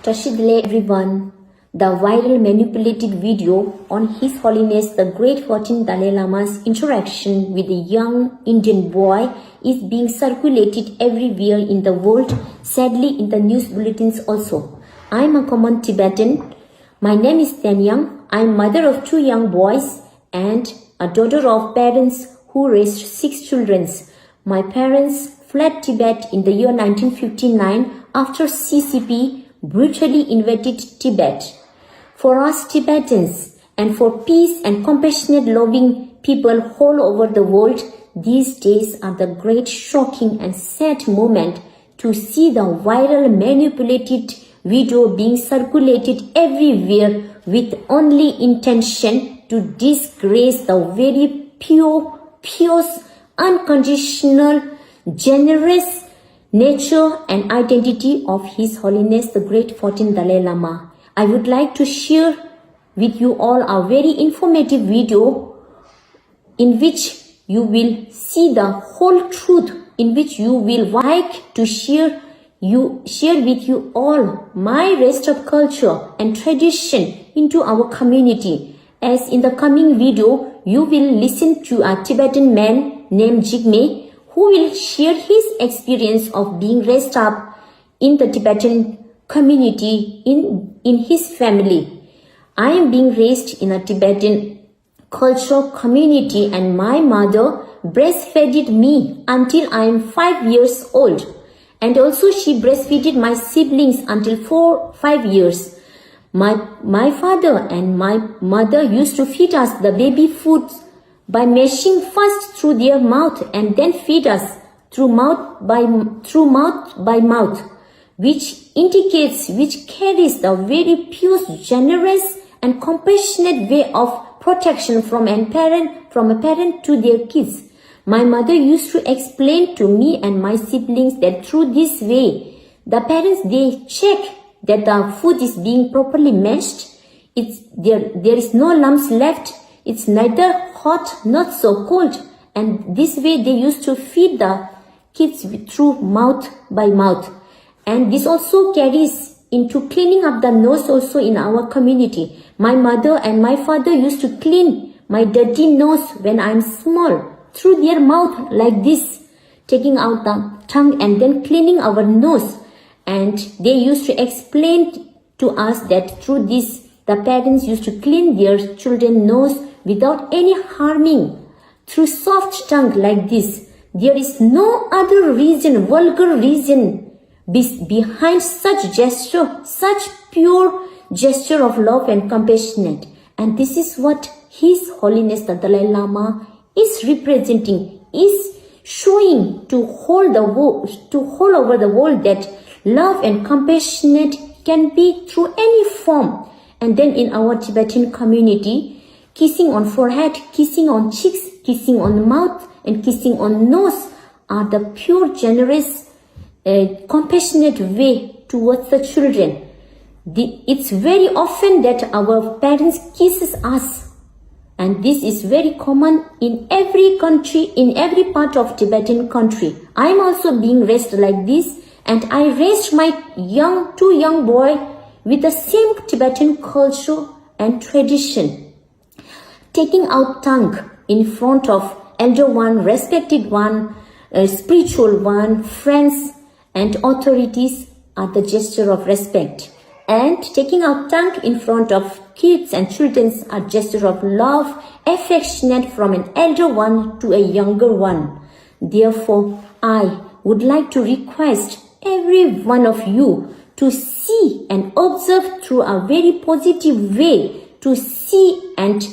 Tashidle everyone. The viral manipulated video on His Holiness the Great 14th Dalai Lama's interaction with a young Indian boy is being circulated everywhere in the world, sadly in the news bulletins also. I am a common Tibetan. My name is Tanyang. I am mother of 2 young boys and a daughter of parents who raised 6 children. My parents fled Tibet in the year 1959 after CCP brutally invaded Tibet. For us Tibetans and for peace and compassionate loving people all over the world, these days are the great shocking and sad moment to see the viral manipulated video being circulated everywhere with only intention to disgrace the very pure, unconditional, generous nature and identity of His Holiness the Great 14th Dalai Lama. I would like to share with you all a very informative video in which you will see the whole truth, in which you will like to share with you all my rest of culture and tradition into our community. As in the coming video, you will listen to a Tibetan man named Jigme who will share his experience of being raised up in the Tibetan community in his family. I am being raised in a Tibetan cultural community and my mother breastfed me until I am 5 years old, and also she breastfed my siblings until 4-5 years. My father and my mother used to feed us the baby food by mashing first through their mouth and then feed us through mouth by mouth, which carries the very pure, generous and compassionate way of protection from a parent to their kids. My mother used to explain to me and my siblings that through this way, the parents, they check that the food is being properly mashed. There is no lumps left. It's neither hot, not so cold. And this way they used to feed the kids through mouth by mouth. And this also carries into cleaning up the nose also in our community. My mother and my father used to clean my dirty nose when I'm small through their mouth like this, taking out the tongue and then cleaning our nose. And they used to explain to us that through this, the parents used to clean their children's nose without any harming, through soft tongue like this. There is no other reason, vulgar reason behind such gesture, such pure gesture of love and compassionate. And this is what His Holiness the Dalai Lama is representing, is showing to all over the world that love and compassionate can be through any form. And then in our Tibetan community, kissing on forehead, kissing on cheeks, kissing on mouth, and kissing on nose are the pure, generous, compassionate way towards the children. It's very often that our parents kisses us, and this is very common in every country, in every part of Tibetan country. I am also being raised like this, and I raised my 2 young boy with the same Tibetan culture and tradition. Taking out tongue in front of elder one, respected one, spiritual one, friends and authorities are the gesture of respect. And taking out tongue in front of kids and children are gesture of love, affectionate from an elder one to a younger one. Therefore, I would like to request every one of you to see and observe through a very positive way, to see and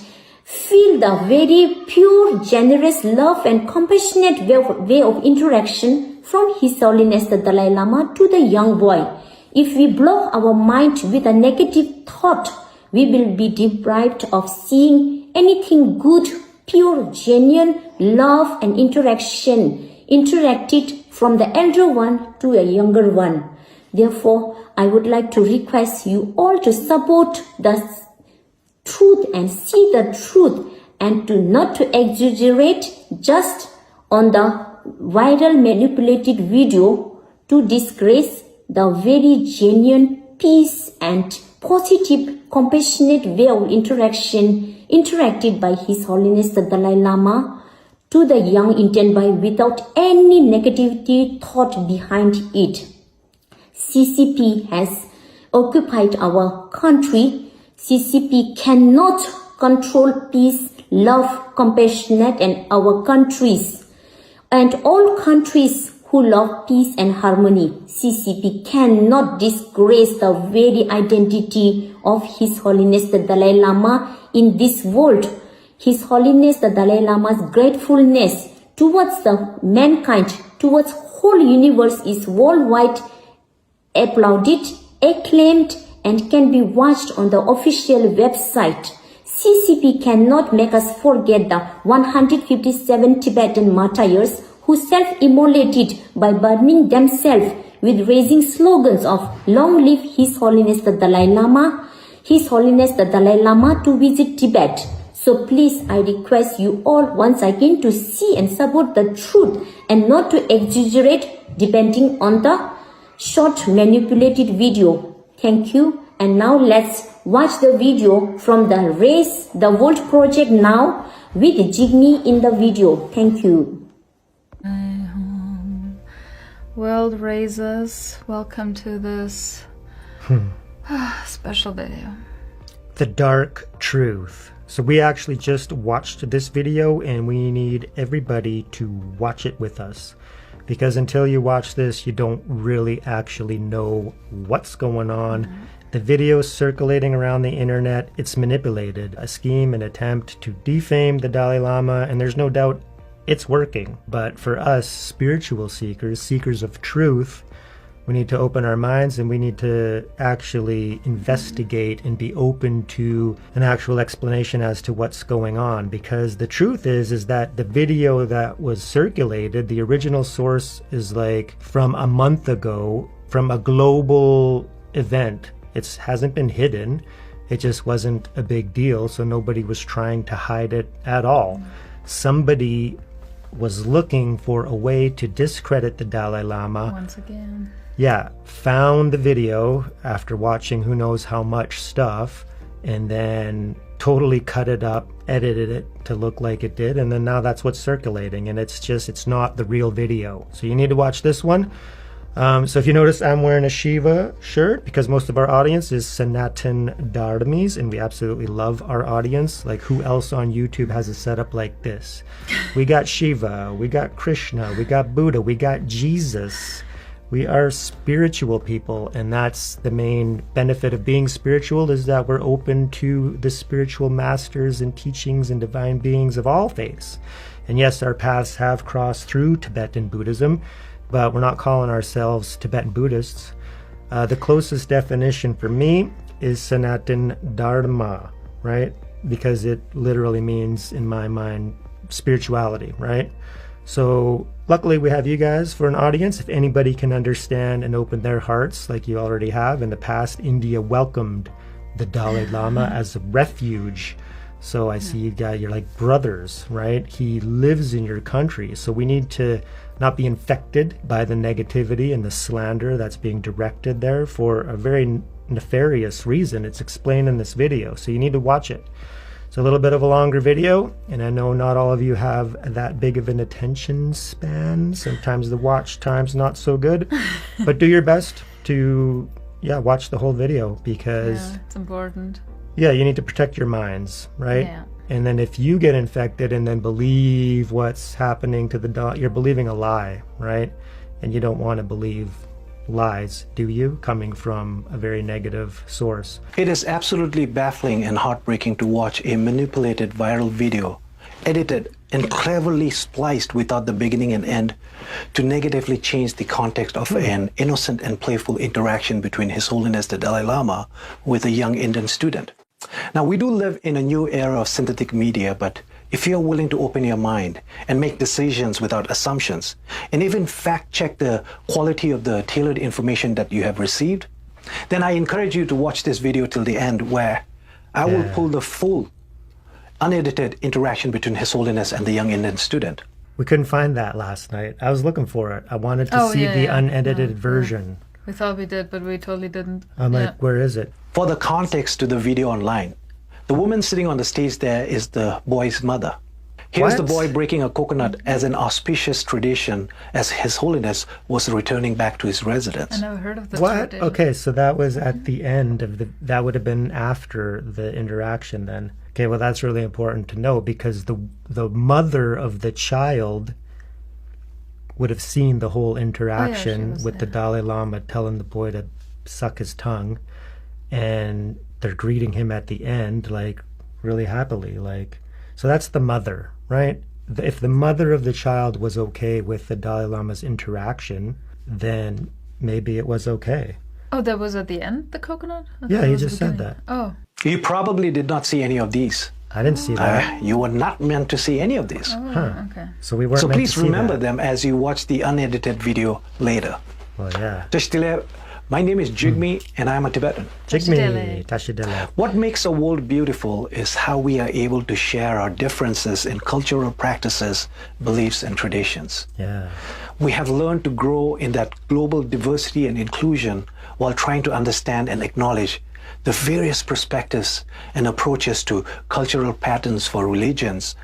feel the very pure, generous love and compassionate way of interaction from His Holiness the Dalai Lama to the young boy. If we block our mind with a negative thought, we will be deprived of seeing anything good, pure, genuine love and interacted from the elder one to a younger one. Therefore, I would like to request you all to support the truth and see the truth, and not to exaggerate just on the viral manipulated video to disgrace the very genuine, peace and positive, compassionate way of interacted by His Holiness the Dalai Lama to the young Indian boy without any negativity thought behind it. CCP has occupied our country. CCP cannot control peace, love, compassionate and our countries. And all countries who love peace and harmony. CCP cannot disgrace the very identity of His Holiness the Dalai Lama in this world. His Holiness the Dalai Lama's gratefulness towards the mankind, towards whole universe is worldwide applauded, acclaimed and can be watched on the official website. CCP cannot make us forget the 157 Tibetan martyrs who self-immolated by burning themselves with raising slogans of "Long live His Holiness the Dalai Lama, His Holiness the Dalai Lama to visit Tibet." So please, I request you all once again to see and support the truth and not to exaggerate depending on the short manipulated video. Thank you. And now let's watch the video from the Raise the World project now with Jigme in the video. Thank you. World Raisers, welcome to this special video. The Dark Truth. So we actually just watched this video and we need everybody to watch it with us. Because until you watch this, you don't really actually know what's going on. The video circulating around the internet, it's manipulated. A scheme, an attempt to defame the Dalai Lama, and there's no doubt it's working. But for us, spiritual seekers, seekers of truth, we need to open our minds and we need to actually investigate and be open to an actual explanation as to what's going on. Because the truth is that the video that was circulated, the original source is like from a month ago, from a global event. It hasn't been hidden. It just wasn't a big deal, so nobody was trying to hide it at all. Somebody was looking for a way to discredit the Dalai Lama. Once again. Yeah, found the video after watching who knows how much stuff and then totally cut it up, edited it to look like it did, and then now that's what's circulating, and it's not the real video. So you need to watch this one. So if you notice, I'm wearing a Shiva shirt because most of our audience is Sanatan Dharmis, and we absolutely love our audience. Like, who else on YouTube has a setup like this? We got Shiva, we got Krishna, we got Buddha, we got Jesus. We are spiritual people, and that's the main benefit of being spiritual, is that we're open to the spiritual masters and teachings and divine beings of all faiths. And yes, our paths have crossed through Tibetan Buddhism, but we're not calling ourselves Tibetan Buddhists. The closest definition for me is Sanatan Dharma, right? Because it literally means, in my mind, spirituality, right? So luckily we have you guys for an audience. If anybody can understand and open their hearts like you already have. In the past, India welcomed the Dalai Lama as a refuge. So I see you guys, you're like brothers, right? He lives in your country. So we need to not be infected by the negativity and the slander that's being directed there for a very nefarious reason. It's explained in this video, so you need to watch it. It's a little bit of a longer video, and I know not all of you have that big of an attention span. Sometimes the watch time's not so good, but do your best to, watch the whole video, because it's important. Yeah, you need to protect your minds, right? Yeah. And then if you get infected and then believe what's happening to the dog, you're believing a lie, right? And you don't want to believe lies, do you? Coming from a very negative source. It is absolutely baffling and heartbreaking to watch a manipulated viral video, edited and cleverly spliced without the beginning and end, to negatively change the context of an innocent and playful interaction between His Holiness the Dalai Lama with a young Indian student. Now, we do live in a new era of synthetic media, but if you're willing to open your mind and make decisions without assumptions, and even fact-check the quality of the tailored information that you have received, then I encourage you to watch this video till the end, where I will pull the full, unedited interaction between His Holiness and the young Indian student. We couldn't find that last night. I was looking for it. I wanted to see the unedited version. We thought we did, but we totally didn't. I'm Yeah. like, where is it? For the context to the video online, the woman sitting on the stage there is the boy's mother. Here's the What? boy breaking a coconut as an auspicious tradition as His Holiness was returning back to his residence. I never heard of this What? tradition. Okay, so that was at the end of the. That would have been after the interaction then. Okay, well that's really important to know because the mother of the child would have seen the whole interaction was with the Dalai Lama telling the boy to suck his tongue, and they're greeting him at the end like really happily, like. So that's the mother, right? If the mother of the child was okay with the Dalai Lama's interaction, then maybe it was okay. Oh, that was at the end, the coconut? I Yeah, thought it he was just the said beginning. that. Oh. You probably did not see any of these. I didn't see that. You were not meant to see any of these. Oh, okay. So we weren't So meant please to see remember that. them as you watch the unedited video later. Well, yeah. Tashdele, my name is Jigme and I'm a Tibetan. Jigme, Tashidele. What makes a world beautiful is how we are able to share our differences in cultural practices, beliefs, and traditions. Yeah. We have learned to grow in that global diversity and inclusion while trying to understand and acknowledge the various perspectives and approaches to cultural patterns for religions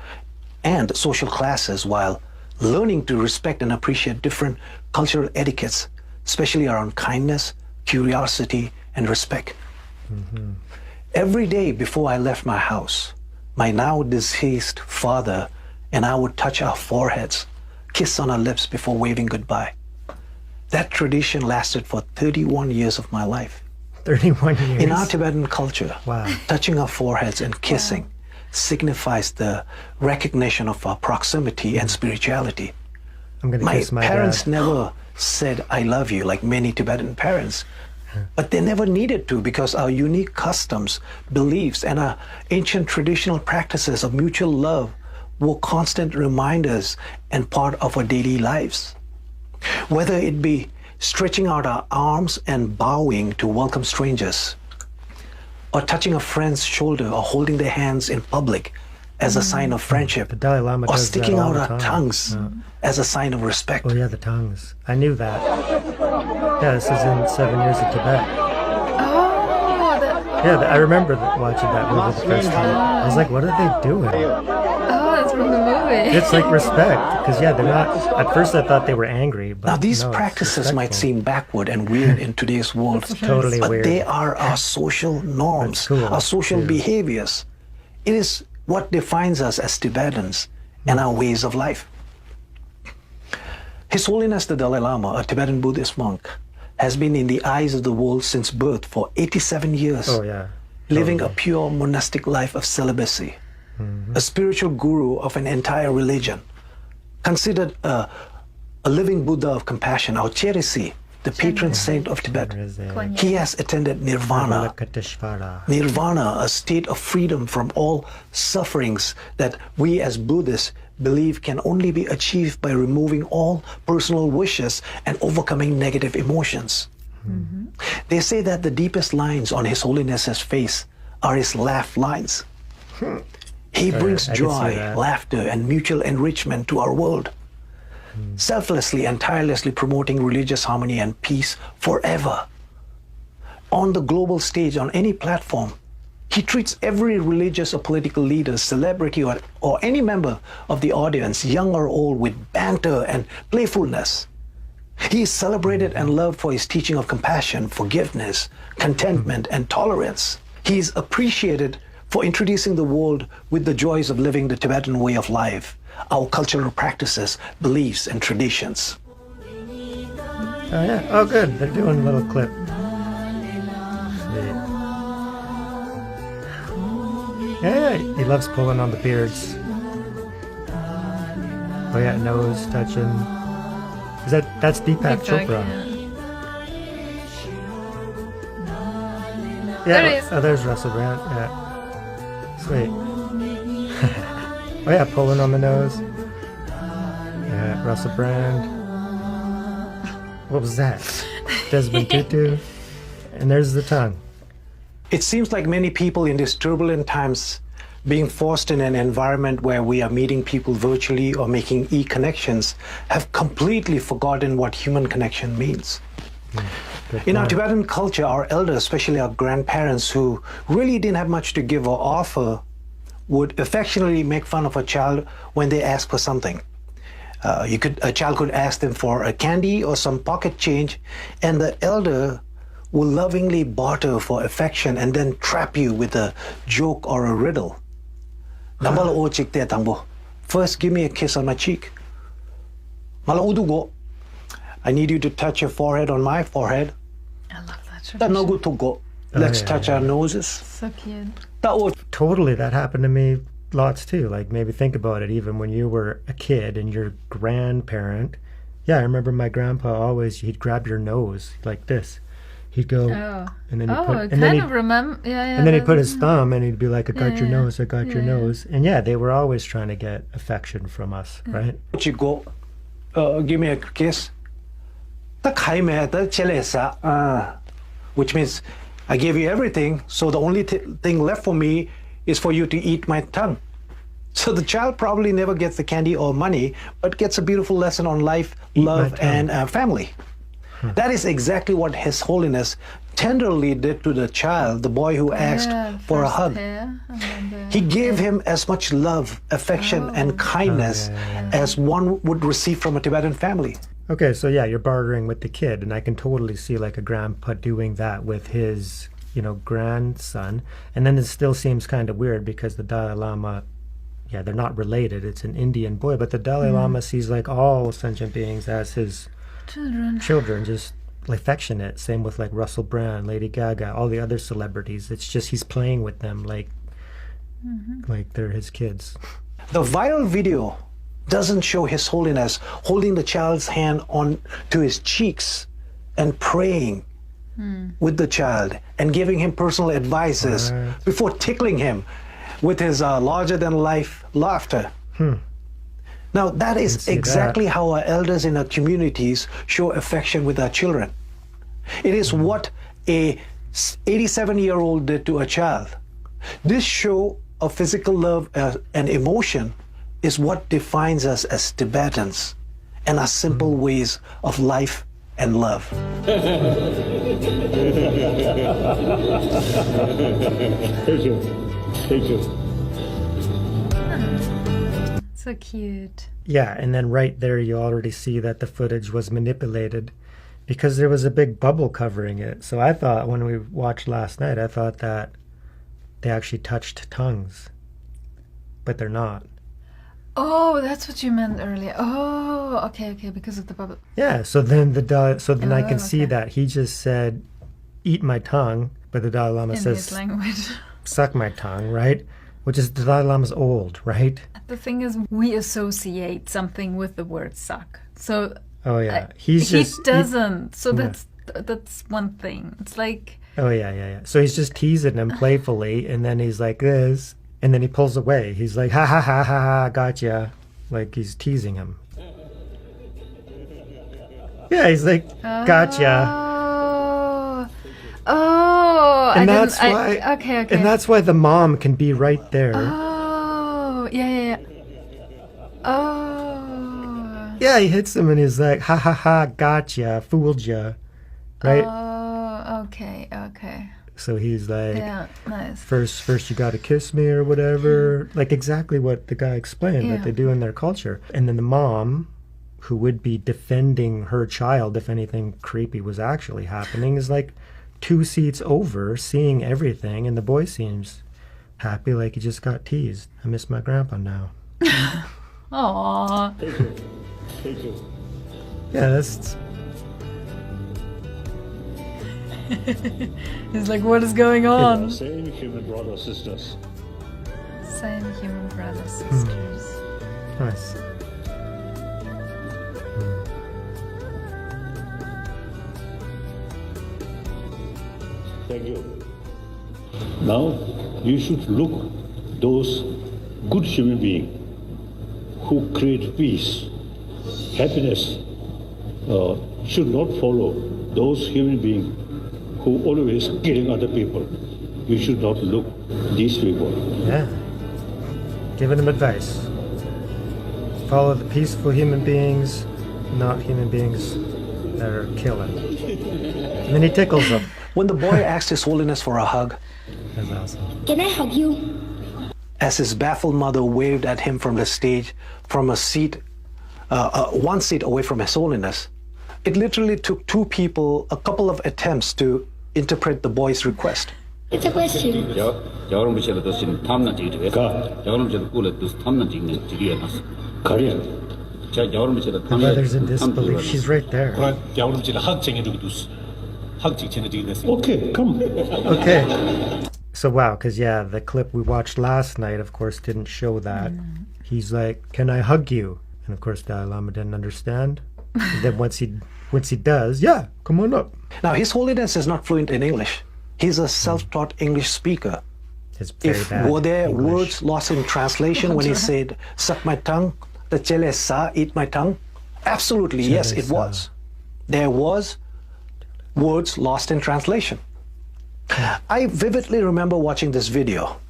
and social classes while learning to respect and appreciate different cultural etiquettes, especially around kindness, curiosity, and respect. Every day before I left my house, my now deceased father and I would touch our foreheads, kiss on our lips before waving goodbye. That tradition lasted for 31 years of my life. 31 years. In our Tibetan culture, Wow. touching our foreheads and kissing signifies the recognition of our proximity and spirituality. I'm going to My kiss my parents dad. never said, I love you, like many Tibetan parents. But they never needed to because our unique customs, beliefs, and our ancient traditional practices of mutual love were constant reminders and part of our daily lives. Whether it be stretching out our arms and bowing to welcome strangers, or touching a friend's shoulder or holding their hands in public as a sign of friendship, The Dalai Lama or does sticking that all out the our time. tongues as a sign of respect. Oh, yeah, the tongues. I knew that. Yeah, this is in 7 Years of Tibet. Oh, that, Yeah, I remember watching that movie the first time. I was like, what are they doing? oh, it's from the movie. It's like respect. Because, yeah, they're not. At first, I thought they were angry. But Now, these no, it's practices might respectful. seem backward and weird in today's world, Totally but weird. they are our social norms, That's cool, our social too. behaviors. It is what defines us as Tibetans and our ways of life. His Holiness the Dalai Lama, a Tibetan Buddhist monk, has been in the eyes of the world since birth for 87 years, Oh, yeah. living a Totally. pure monastic life of celibacy, a spiritual guru of an entire religion, considered a living Buddha of compassion, our Cherisi, the patron saint of Tibet. There is a Kwan Yin. He has attended Nirvana. Avalokiteshvara. Nirvana, a state of freedom from all sufferings that we as Buddhists believe can only be achieved by removing all personal wishes and overcoming negative emotions. They say that the deepest lines on His Holiness's face are his laugh lines. He brings I can see joy, that. laughter, and mutual enrichment to our world, selflessly and tirelessly promoting religious harmony and peace forever. On the global stage, on any platform, he treats every religious or political leader, celebrity, or any member of the audience, young or old, with banter and playfulness. He is celebrated and loved for his teaching of compassion, forgiveness, contentment, and tolerance. He is appreciated for introducing the world with the joys of living the Tibetan way of life, our cultural practices, beliefs, and traditions. Oh, yeah. Oh, good. They're doing a little clip. Sweet. Yeah, he loves pulling on the beards. Oh, yeah, nose touching. That's Deepak Exactly, Chopra. yeah. Yeah. There he is. Oh, there's Russell Brand. Yeah. Sweet. Oh, yeah, pulling on the nose. Yeah, Russell Brand. What was that? Desmond Tutu. And there's the tongue. It seems like many people in these turbulent times, being forced in an environment where we are meeting people virtually or making e-connections, have completely forgotten what human connection means. Good In our point. Tibetan culture, our elders, especially our grandparents who really didn't have much to give or offer, would affectionately make fun of a child when they ask for something. A child could ask them for a candy or some pocket change, and the elder will lovingly barter for affection and then trap you with a joke or a riddle. Nambala o chik te tangbo. First, give me a kiss on my cheek. Mala udu go. I need you to touch your forehead on my forehead. I love that Ta tradition. nagu to go. Let's yeah, touch yeah. our noses. So cute. Ta o Totally, that happened to me lots too. Like, maybe think about it, even when you were a kid and your grandparent. Yeah, I remember my grandpa always, he'd grab your nose like this. He'd go, Oh. and then he'd Oh, put, I and then kind he'd, of remember. Yeah, yeah. and then he'd put that- his thumb and he'd be like, I got your yeah. nose, I got your Yeah, yeah. nose. And yeah, they were always trying to get affection from us, right? you go. Give me a kiss. Ta khai me ta chele sa. Which means I gave you everything, so the only thing left for me is for you to eat my tongue. So the child probably never gets the candy or money, but gets a beautiful lesson on life, Eat my love, tongue. and family. That is exactly what His Holiness tenderly did to the child, the boy who asked Yeah, for a first hug. hair, and then the- He gave him as much love, affection, and kindness as one would receive from a Tibetan family. Okay, so yeah, you're bartering with the kid, and I can totally see like a grandpa doing that with his, grandson. And then it still seems kind of weird because the Dalai Lama, yeah, they're not related. It's an Indian boy, but the Dalai Lama sees like all sentient beings as his children, just affectionate. Same with like Russell Brand, Lady Gaga, all the other celebrities. It's just he's playing with them like they're his kids. The viral video doesn't show His Holiness holding the child's hand on to his cheeks and praying with the child and giving him personal advices Right. before tickling him with his larger-than-life laughter. Now, that is see exactly how our elders in our communities show affection with our children. It is what a 87-year-old did to a child. This show of physical love and emotion is what defines us as Tibetans and our simple ways of life and love. Thank you. Thank you. So cute. Yeah, and then right there you already see that the footage was manipulated because there was a big bubble covering it. So I thought when we watched last night, I thought that they actually touched tongues, but they're not. Oh, that's what you meant earlier. Oh, okay, because of the bubble. Yeah, so then I can see okay. that he just said, "Eat my tongue," but the Dalai Lama In says, his language. "Suck my tongue," right? Which is the Dalai Lama's old, right? The thing is, we associate something with the word suck. So Oh yeah, he he doesn't. So Yeah. that's one thing. It's like, Oh yeah. So he's just teasing him playfully, and then he's like this, and then he pulls away. He's like, "Ha ha ha ha ha, gotcha!" Like he's teasing him. Yeah, he's like, "Gotcha," Oh, and that's why. Okay. And that's why the mom can be right there. Oh, yeah. Oh. Yeah, he hits him, and he's like, "Ha ha ha, gotcha, fooled ya," right? Oh, okay. So he's like, Yeah, nice. First you gotta kiss me or whatever. Like exactly what the guy explained that Yeah. they do in their culture. And then the mom, who would be defending her child if anything creepy was actually happening, is like 2 seats over, seeing everything, and the boy seems happy like he just got teased. I miss my grandpa now. Aww. Thank you. Yeah, that's He's like, what is going on? Same human brothers, sisters. Same human brothers, sisters. nice. Thank you. Now you should look those good human beings who create peace, happiness. Should not follow those human beings who always killing other people. You should not look these people. Yeah. Giving him advice. Follow the peaceful human beings, not human beings that are killing. And then he tickles them. When the boy asked His Holiness for a hug, That's awesome. Can I hug you? as his baffled mother waved at him from the stage, from a seat, one seat away from His Holiness, it literally took two people a couple of attempts to interpret the boy's request. It's a question. 여러분 제가 도신 탐나 지리에 여러분 제가 꿀에 도 탐나 지는 지리에 났어. 가리야. 자 여러분 제가 The mother's in disbelief. She's right there. 그러나 여러분 제가 학쟁이 저기 두스. 학쟁 쟤네 지금 됐어. Okay, come. Okay. So wow, because yeah, the clip we watched last night, of course, didn't show that. He's like, "Can I hug you?" And of course, Dalai Lama didn't understand. And then once he does, yeah, come on up. Now, His Holiness is not fluent in English. He's a self-taught English speaker. It's very If bad were there English. words lost in translation when he said, "Suck my tongue," the chele sa, eat my tongue? Absolutely, yes, it Chele sa. was. There was words lost in translation. I vividly remember watching this video.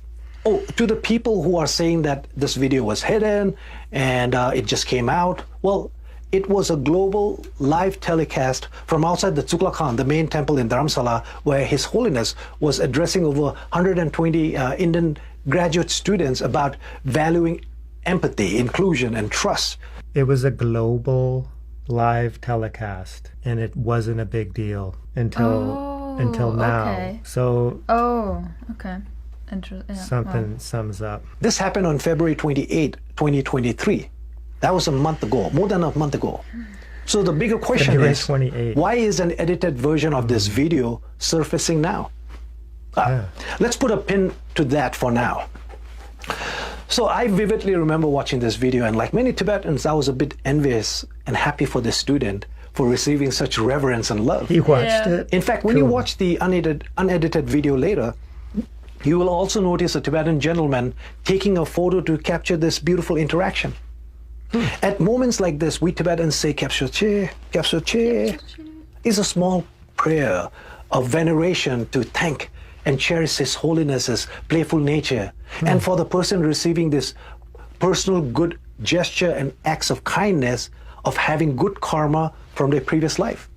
Oh, to the people who are saying that this video was hidden and it just came out, well, it was a global live telecast from outside the Tsukla Khan, the main temple in Dharamsala, where His Holiness was addressing over 120 Indian graduate students about valuing empathy, inclusion, and trust. It was a global live telecast, and it wasn't a big deal until now. okay. So Oh, okay. Yeah, something sums up. This happened on February 28, 2023. That was a month ago, more than a month ago. So the bigger question February is, 28. why is an edited version of this video surfacing now? Let's put a pin to that for now. So I vividly remember watching this video, and like many Tibetans, I was a bit envious and happy for the student for receiving such reverence and love. He watched Yeah. it. In fact, when you Cool. watch the unedited video later, you will also notice a Tibetan gentleman taking a photo to capture this beautiful interaction. At moments like this, we Tibetans say "Kapso che," "Kapso che." Is a small prayer of veneration to thank and cherish His Holiness's playful nature, and for the person receiving this personal good gesture and acts of kindness of having good karma from their previous life.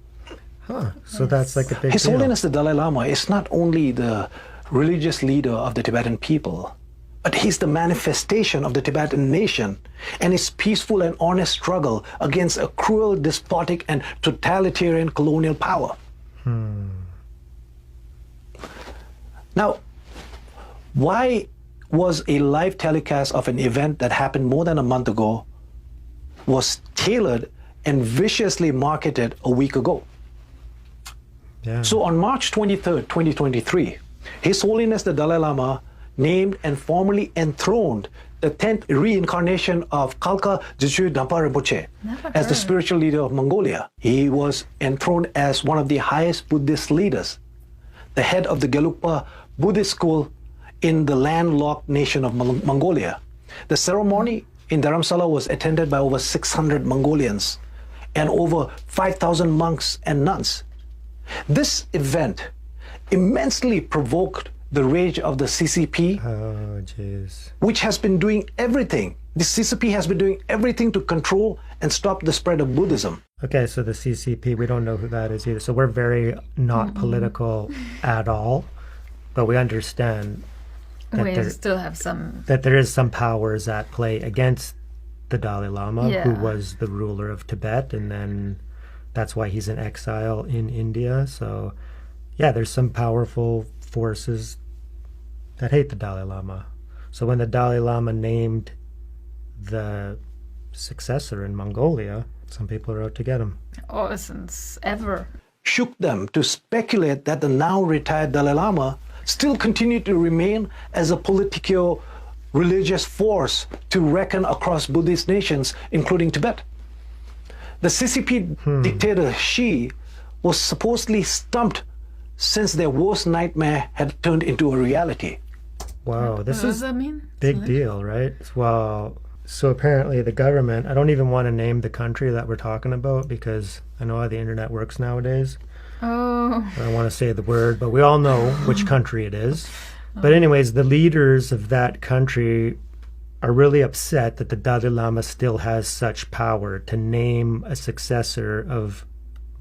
So that's like a big His deal. Holiness the Dalai Lama is not only the religious leader of the Tibetan people, but he's the manifestation of the Tibetan nation and his peaceful and honest struggle against a cruel, despotic, and totalitarian colonial power. Now, why was a live telecast of an event that happened more than a month ago was tailored and viciously marketed a week ago? Yeah. So on March 23rd, 2023, His Holiness the Dalai Lama named and formally enthroned the 10th reincarnation of Kalka Dzogchen Dampa Rinpoche as the spiritual leader of Mongolia. He was enthroned as one of the highest Buddhist leaders, the head of the Gelugpa Buddhist school in the landlocked nation of Mongolia. The ceremony in Dharamsala was attended by over 600 Mongolians and over 5,000 monks and nuns. This event immensely provoked the rage of the CCP, Oh, jeez. which has been doing everything. The CCP has been doing everything to control and stop the spread of Buddhism. Okay, so the CCP, we don't know who that is either. So we're very not political at all, but we understand that we there, still have some. that there is some powers at play against the Dalai Lama, who Yeah. was the ruler of Tibet, and then that's why he's in exile in India. So yeah, there's some powerful forces that hate the Dalai Lama. So when the Dalai Lama named the successor in Mongolia, some people are out to get him. Oh, since ever. Shook them to speculate that the now retired Dalai Lama still continued to remain as a politico-religious force to reckon across Buddhist nations, including Tibet. The CCP dictator Xi was supposedly stumped since their worst nightmare had turned into a reality. Wow, this What does is that mean? big deal, right? Well, so apparently the government, I don't even want to name the country that we're talking about because I know how the internet works nowadays. Oh, I don't want to say the word, but we all know which country it is. But anyways, the leaders of that country are really upset that the Dalai Lama still has such power to name a successor of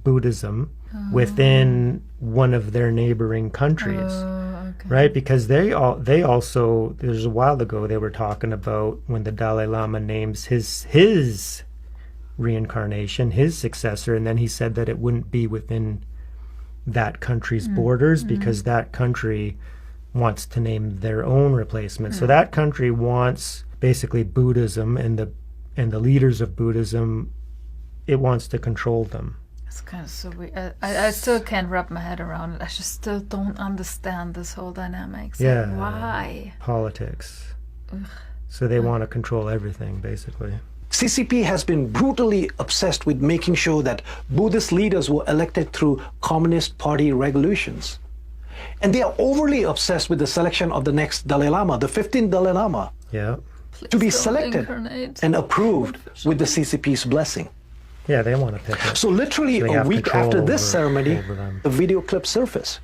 Buddhism within one of their neighboring countries. Okay. Right, because they also there's a while ago they were talking about when the Dalai Lama names his reincarnation, his successor, and then he said that it wouldn't be within that country's borders because that country wants to name their own replacement. So that country wants basically Buddhism and the leaders of Buddhism, it wants to control them. It's kind of so weird. I still can't wrap my head around it. I just still don't understand this whole dynamics. Yeah. Like, why? Politics. So they want to control everything, basically. CCP has been brutally obsessed with making sure that Buddhist leaders were elected through Communist Party resolutions. And they are overly obsessed with the selection of the next Dalai Lama, the 15th Dalai Lama, Yeah. to be Please don't selected incarnate. and approved with the CCP's blessing. Yeah, they want to pick it. So literally So they a have week control after this over ceremony, them. the video clip surfaced.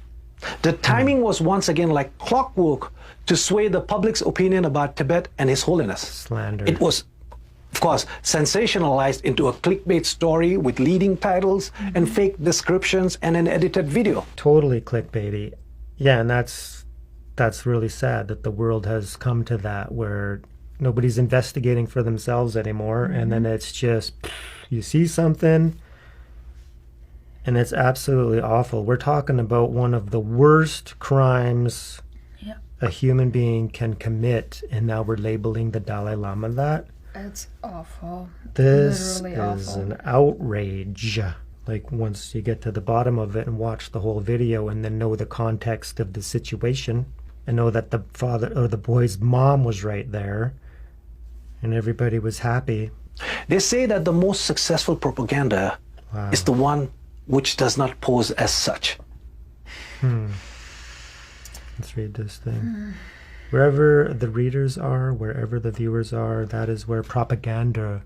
The timing was once again like clockwork to sway the public's opinion about Tibet and His Holiness. Slander. It was, of course, sensationalized into a clickbait story with leading titles and fake descriptions and an edited video. Totally clickbaity. Yeah, and that's really sad that the world has come to that where nobody's investigating for themselves anymore, and then it's just you see something and it's absolutely awful. We're talking about one of the worst crimes a human being can commit, and now we're labeling the Dalai Lama that. It's awful. This Literally is awful. an outrage. Like, once you get to the bottom of it and watch the whole video and then know the context of the situation and know that the father or the boy's mom was right there and everybody was happy. They say that the most successful propaganda is the one which does not pose as such. Let's read this thing. Wherever the readers are, wherever the viewers are, that is where propaganda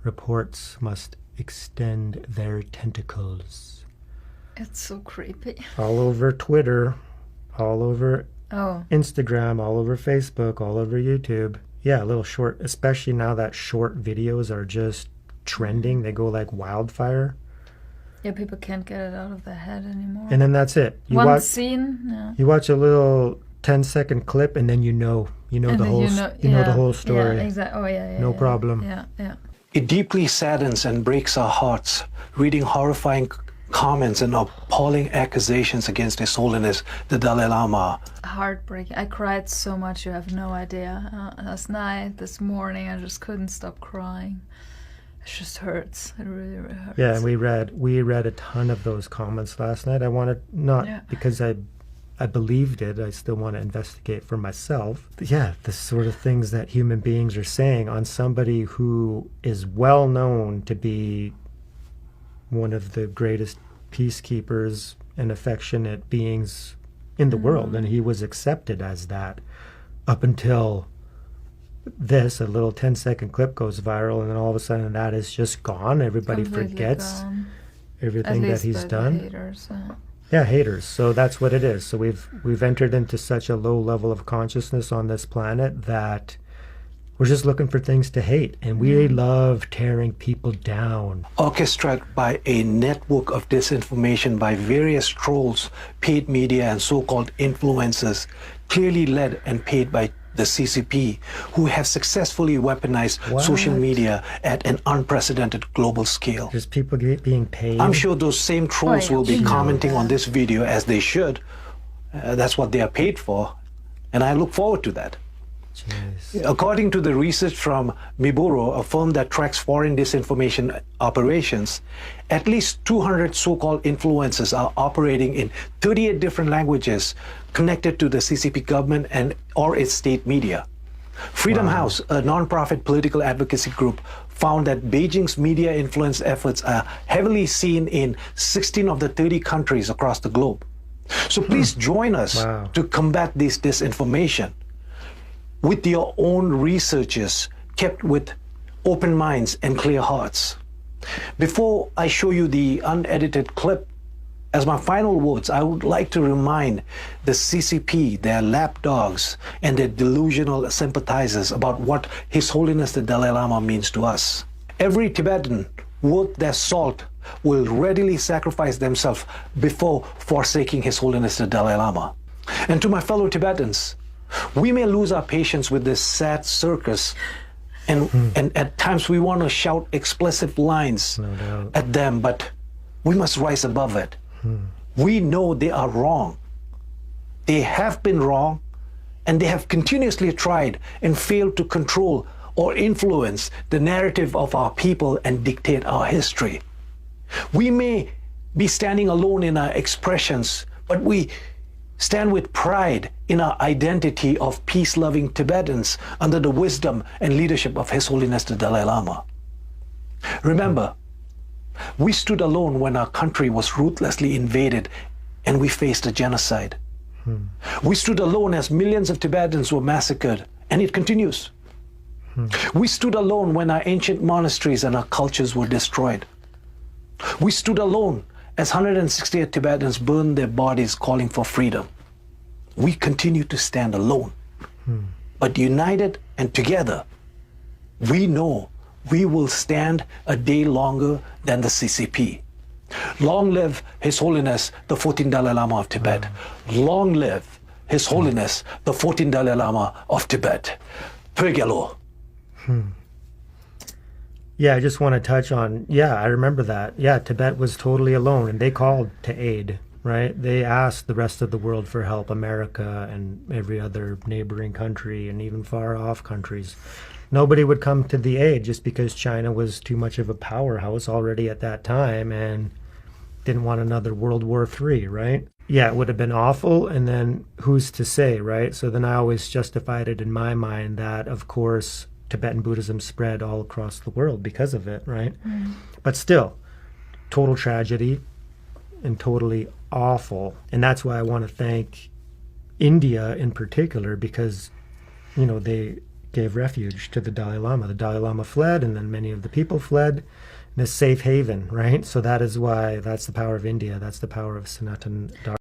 reports must extend their tentacles. It's so creepy. All over Twitter, all over Oh, Instagram, all over Facebook, all over YouTube. Yeah, a little short, especially now that short videos are just trending. They go like wildfire. yeah, people can't get it out of their head anymore. And then that's it. You One watch scene, yeah. you watch a little 10-second clip and then you know And the then whole know the whole story. Yeah, exactly. Oh, yeah, yeah. No yeah. problem. Yeah, yeah. It deeply saddens and breaks our hearts reading horrifying comments and appalling accusations against His Holiness the Dalai Lama. Heartbreaking. I cried so much, you have no idea. Last night, this morning, I just couldn't stop crying. It just hurts. It really, really hurts. Yeah, and we read a ton of those comments last night. I wanted because I believed it. I still want to investigate for myself. But yeah, the sort of things that human beings are saying on somebody who is well known to be one of the greatest peacekeepers and affectionate beings in the world, and he was accepted as that up until this. A little 10-second clip goes viral, and then all of a sudden that is just gone. Everybody Completely forgets gone. everything At that least he's by the done. haters, Yeah, haters. So that's what it is. So we've entered into such a low level of consciousness on this planet that we're just looking for things to hate, and we love tearing people down. Orchestrated by a network of disinformation by various trolls, paid media, and so-called influencers, clearly led and paid by the CCP, who have successfully weaponized social media at an unprecedented global scale. There's people being paid. I'm sure those same trolls yeah, will be we know commenting on that. this video, as they should. That's what they are paid for, and I look forward to that. Jeez. According to the research from Miburo, a firm that tracks foreign disinformation operations, at least 200 so-called influencers are operating in 38 different languages connected to the CCP government and or its state media. Freedom House, a non-profit political advocacy group, found that Beijing's media influence efforts are heavily seen in 16 of the 30 countries across the globe. So please join us to combat this disinformation with your own researchers, kept with open minds and clear hearts. Before I show you the unedited clip, as my final words, I would like to remind the CCP, their lapdogs, and their delusional sympathizers about what His Holiness the Dalai Lama means to us. Every Tibetan worth their salt will readily sacrifice themselves before forsaking His Holiness the Dalai Lama. And to my fellow Tibetans, we may lose our patience with this sad circus, and at times we want to shout explicit lines at them, but we must rise above it. We know they are wrong. They have been wrong, and they have continuously tried and failed to control or influence the narrative of our people and dictate our history. We may be standing alone in our expressions, but we stand with pride in our identity of peace-loving Tibetans under the wisdom and leadership of His Holiness the Dalai Lama. Remember, we stood alone when our country was ruthlessly invaded and we faced a genocide. We stood alone as millions of Tibetans were massacred, and it continues. We stood alone when our ancient monasteries and our cultures were destroyed. We stood alone as 168 Tibetans burned their bodies calling for freedom. We continue to stand alone. But united and together, we know we will stand a day longer than the CCP. Long live His Holiness the 14th Dalai Lama of Tibet. Long live His Holiness the 14th Dalai Lama of Tibet. Pögelo. Yeah, I just want to touch on, I remember that. Yeah, Tibet was totally alone, and they called to aid, right? They asked the rest of the world for help, America and every other neighboring country and even far off countries. Nobody would come to the aid just because China was too much of a powerhouse already at that time and didn't want another World War III, right? Yeah, it would have been awful, and then who's to say, right? So then I always justified it in my mind that, of course, Tibetan Buddhism spread all across the world because of it, right? But still, total tragedy and totally awful. And that's why I want to thank India in particular, because, you know, they gave refuge to the Dalai Lama. The Dalai Lama fled, and then many of the people fled in a safe haven, right? So that is why, that's the power of India. That's the power of Sanatana Dharma.